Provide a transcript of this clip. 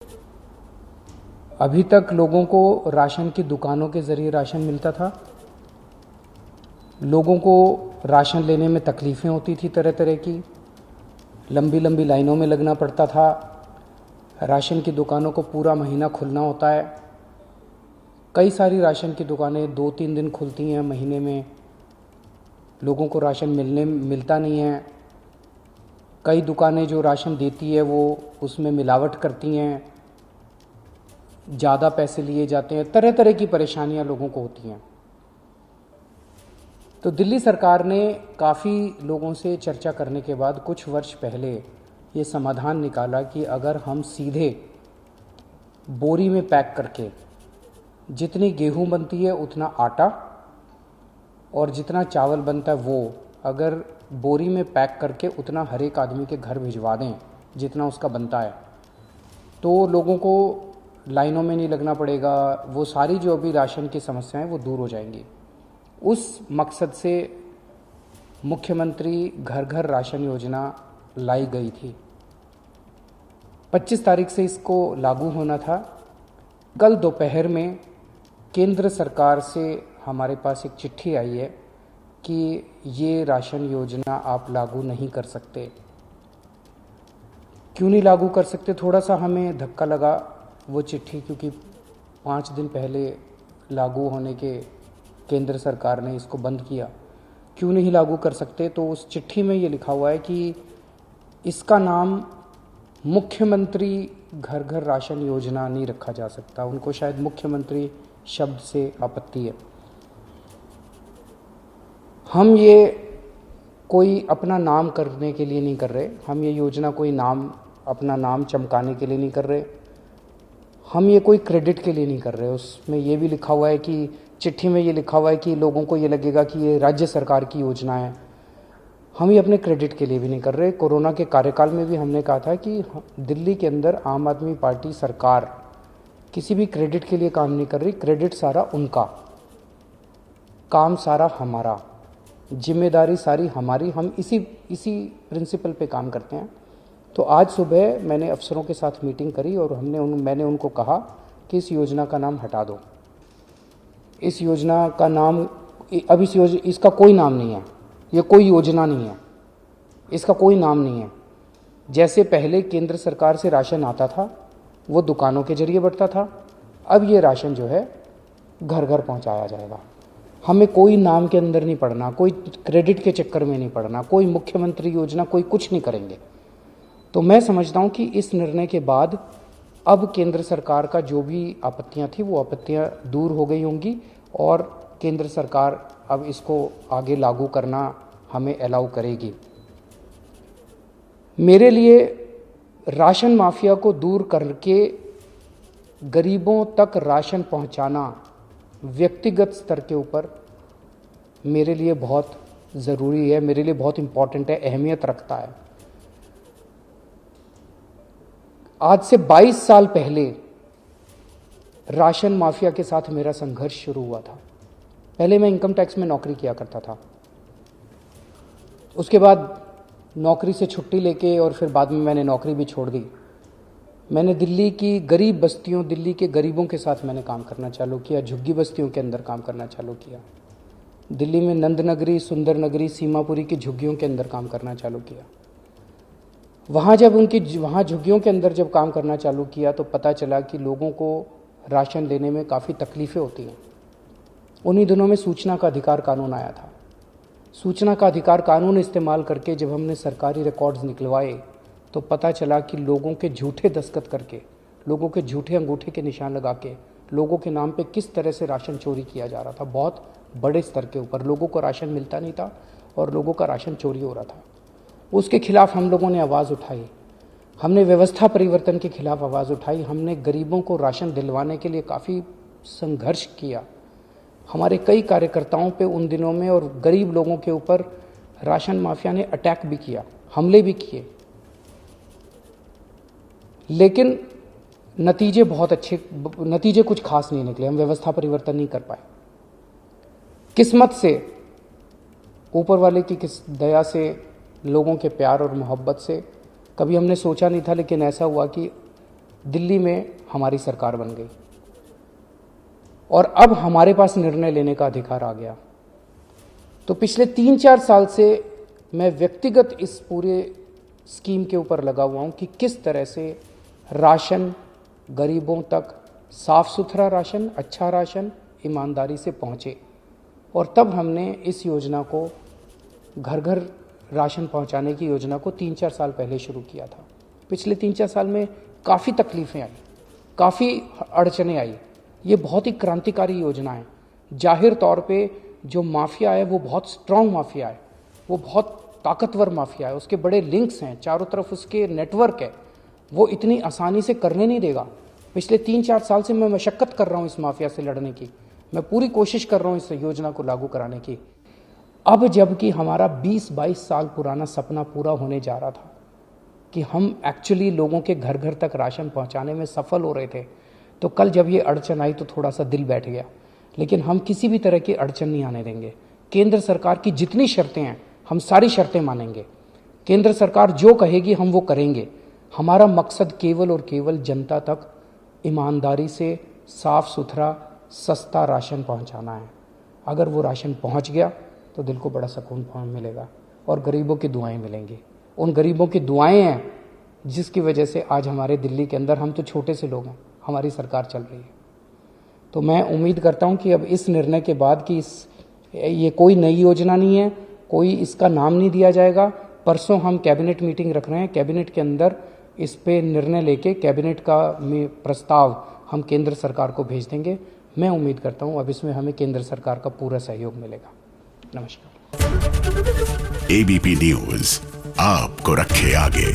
अभी तक लोगों को राशन की दुकानों के ज़रिए राशन मिलता था। लोगों को राशन लेने में तकलीफ़ें होती थी, तरह तरह की लंबी लंबी लाइनों में लगना पड़ता था। राशन की दुकानों को पूरा महीना खुलना होता है। कई सारी राशन की दुकानें 2-3 दिन खुलती हैं महीने में। लोगों को राशन मिलता नहीं है। कई दुकानें जो राशन देती है वो उसमें मिलावट करती हैं, ज़्यादा पैसे लिए जाते हैं। तरह तरह की परेशानियां लोगों को होती हैं। तो दिल्ली सरकार ने काफ़ी लोगों से चर्चा करने के बाद कुछ वर्ष पहले ये समाधान निकाला कि अगर हम सीधे बोरी में पैक करके जितनी गेहूं बनती है उतना आटा और जितना चावल बनता है वो अगर बोरी में पैक करके उतना हर एक आदमी के घर भिजवा दें जितना उसका बनता है, तो लोगों को लाइनों में नहीं लगना पड़ेगा। वो सारी जो अभी राशन की समस्याएं वो दूर हो जाएंगी। उस मकसद से मुख्यमंत्री घर घर राशन योजना लाई गई थी। 25 तारीख से इसको लागू होना था। कल दोपहर में केंद्र सरकार से हमारे पास एक चिट्ठी आई है कि ये राशन योजना आप लागू नहीं कर सकते। क्यों नहीं लागू कर सकते? थोड़ा सा हमें धक्का लगा वो चिट्ठी, क्योंकि 5 दिन पहले लागू होने के केंद्र सरकार ने इसको बंद किया। क्यों नहीं लागू कर सकते? तो उस चिट्ठी में ये लिखा हुआ है कि इसका नाम मुख्यमंत्री घर घर राशन योजना नहीं रखा जा सकता। उनको शायद मुख्यमंत्री शब्द से आपत्ति है। हम ये कोई अपना नाम करने के लिए नहीं कर रहे। हम ये योजना कोई अपना नाम चमकाने के लिए नहीं कर रहे। हम ये कोई क्रेडिट के लिए नहीं कर रहे। उसमें ये भी लिखा हुआ है कि चिट्ठी में ये लिखा हुआ है कि लोगों को ये लगेगा कि ये राज्य सरकार की योजना है। हम ये अपने क्रेडिट के लिए भी नहीं कर रहे। कोरोना के कार्यकाल में भी हमने कहा था कि दिल्ली के अंदर आम आदमी पार्टी सरकार किसी भी क्रेडिट के लिए काम नहीं कर रही। क्रेडिट सारा उनका, काम सारा हमारा, जिम्मेदारी सारी हमारी। हम इसी प्रिंसिपल पे काम करते हैं। तो आज सुबह मैंने अफसरों के साथ मीटिंग करी और मैंने उनको कहा कि इस योजना का नाम हटा दो। इस योजना का नाम अब इसका कोई नाम नहीं है। ये कोई योजना नहीं है, इसका कोई नाम नहीं है। जैसे पहले केंद्र सरकार से राशन आता था वो दुकानों के जरिए बढ़ता था, अब ये राशन जो है घर घर पहुंचाया जाएगा। हमें कोई नाम के अंदर नहीं पड़ना, कोई क्रेडिट के चक्कर में नहीं पड़ना, कोई मुख्यमंत्री योजना, कोई कुछ नहीं करेंगे। तो मैं समझता हूं कि इस निर्णय के बाद अब केंद्र सरकार का जो भी आपत्तियां थी वो आपत्तियां दूर हो गई होंगी और केंद्र सरकार अब इसको आगे लागू करना हमें अलाउ करेगी। मेरे लिए राशन माफिया को दूर करके गरीबों तक राशन पहुंचाना व्यक्तिगत स्तर के ऊपर मेरे लिए बहुत ज़रूरी है, मेरे लिए बहुत इम्पॉर्टेंट है, अहमियत रखता है। आज से 22 साल पहले राशन माफिया के साथ मेरा संघर्ष शुरू हुआ था। पहले मैं इनकम टैक्स में नौकरी किया करता था। उसके बाद नौकरी से छुट्टी लेके और फिर बाद में मैंने नौकरी भी छोड़ दी। मैंने दिल्ली की गरीब बस्तियों, दिल्ली के गरीबों के साथ मैंने काम करना चालू किया, झुग्गी बस्तियों के अंदर काम करना चालू किया। दिल्ली में नंद नगरी, सुंदर नगरी, सीमापुरी की झुग्गियों के अंदर काम करना चालू किया। वहाँ झुग्गियों के अंदर जब काम करना चालू किया तो पता चला कि लोगों को राशन लेने में काफ़ी तकलीफ़ें होती हैं। उन्हीं दिनों में सूचना का अधिकार कानून आया था। सूचना का अधिकार कानून इस्तेमाल करके जब हमने सरकारी रिकॉर्ड्स निकलवाए तो पता चला कि लोगों के झूठे दस्तखत करके, लोगों के झूठे अंगूठे के निशान लगा के लोगों के नाम पे किस तरह से राशन चोरी किया जा रहा था। बहुत बड़े स्तर के ऊपर लोगों को राशन मिलता नहीं था और लोगों का राशन चोरी हो रहा था। उसके खिलाफ हम लोगों ने आवाज़ उठाई। हमने व्यवस्था परिवर्तन के खिलाफ आवाज़ उठाई। हमने गरीबों को राशन दिलवाने के लिए काफ़ी संघर्ष किया। हमारे कई कार्यकर्ताओं पे उन दिनों में और गरीब लोगों के ऊपर राशन माफिया ने अटैक भी किया, हमले भी किए, लेकिन नतीजे कुछ खास नहीं निकले। हम व्यवस्था परिवर्तन नहीं कर पाए। किस्मत से, ऊपर वाले की दया से, लोगों के प्यार और मोहब्बत से कभी हमने सोचा नहीं था, लेकिन ऐसा हुआ कि दिल्ली में हमारी सरकार बन गई और अब हमारे पास निर्णय लेने का अधिकार आ गया। तो पिछले 3-4 साल से मैं व्यक्तिगत इस पूरे स्कीम के ऊपर लगा हुआ हूं कि किस तरह से राशन गरीबों तक, साफ सुथरा राशन, अच्छा राशन ईमानदारी से पहुंचे। और तब हमने इस योजना को, घर घर राशन पहुंचाने की योजना को 3-4 साल पहले शुरू किया था। पिछले 3-4 साल में काफ़ी तकलीफ़ें आई, काफ़ी अड़चनें आई। ये बहुत ही क्रांतिकारी योजना है। जाहिर तौर पे जो माफिया है वो बहुत स्ट्रांग माफिया है, वो बहुत ताकतवर माफिया है, उसके बड़े लिंक्स हैं, चारों तरफ उसके नेटवर्क है, वो इतनी आसानी से करने नहीं देगा। पिछले 3-4 साल से मैं मशक्क़त कर रहा हूँ इस माफिया से लड़ने की, मैं पूरी कोशिश कर रहा हूँ इस योजना को लागू कराने की। अब जबकि हमारा 20-22 साल पुराना सपना पूरा होने जा रहा था कि हम एक्चुअली लोगों के घर घर तक राशन पहुंचाने में सफल हो रहे थे, तो कल जब ये अड़चन आई तो थोड़ा सा दिल बैठ गया। लेकिन हम किसी भी तरह की अड़चन नहीं आने देंगे। केंद्र सरकार की जितनी शर्तें हैं हम सारी शर्तें मानेंगे। केंद्र सरकार जो कहेगी हम वो करेंगे। हमारा मकसद केवल और केवल जनता तक ईमानदारी से साफ सुथरा सस्ता राशन पहुंचाना है। अगर वो राशन पहुंच गया तो दिल को बड़ा सुकून मिलेगा और गरीबों की दुआएं मिलेंगी। उन गरीबों की दुआएं हैं जिसकी वजह से आज हमारे दिल्ली के अंदर, हम तो छोटे से लोग हैं, हमारी सरकार चल रही है। तो मैं उम्मीद करता हूं कि अब इस निर्णय के बाद कि ये कोई नई योजना नहीं है, कोई इसका नाम नहीं दिया जाएगा। परसों हम कैबिनेट मीटिंग रख रहे हैं, कैबिनेट के अंदर इस पे निर्णय लेके कैबिनेट का प्रस्ताव हम केंद्र सरकार को भेज देंगे। मैं उम्मीद करता हूं अब इसमें हमें केंद्र सरकार का पूरा सहयोग मिलेगा। नमस्कार। एबीपी न्यूज आपको रखे आगे।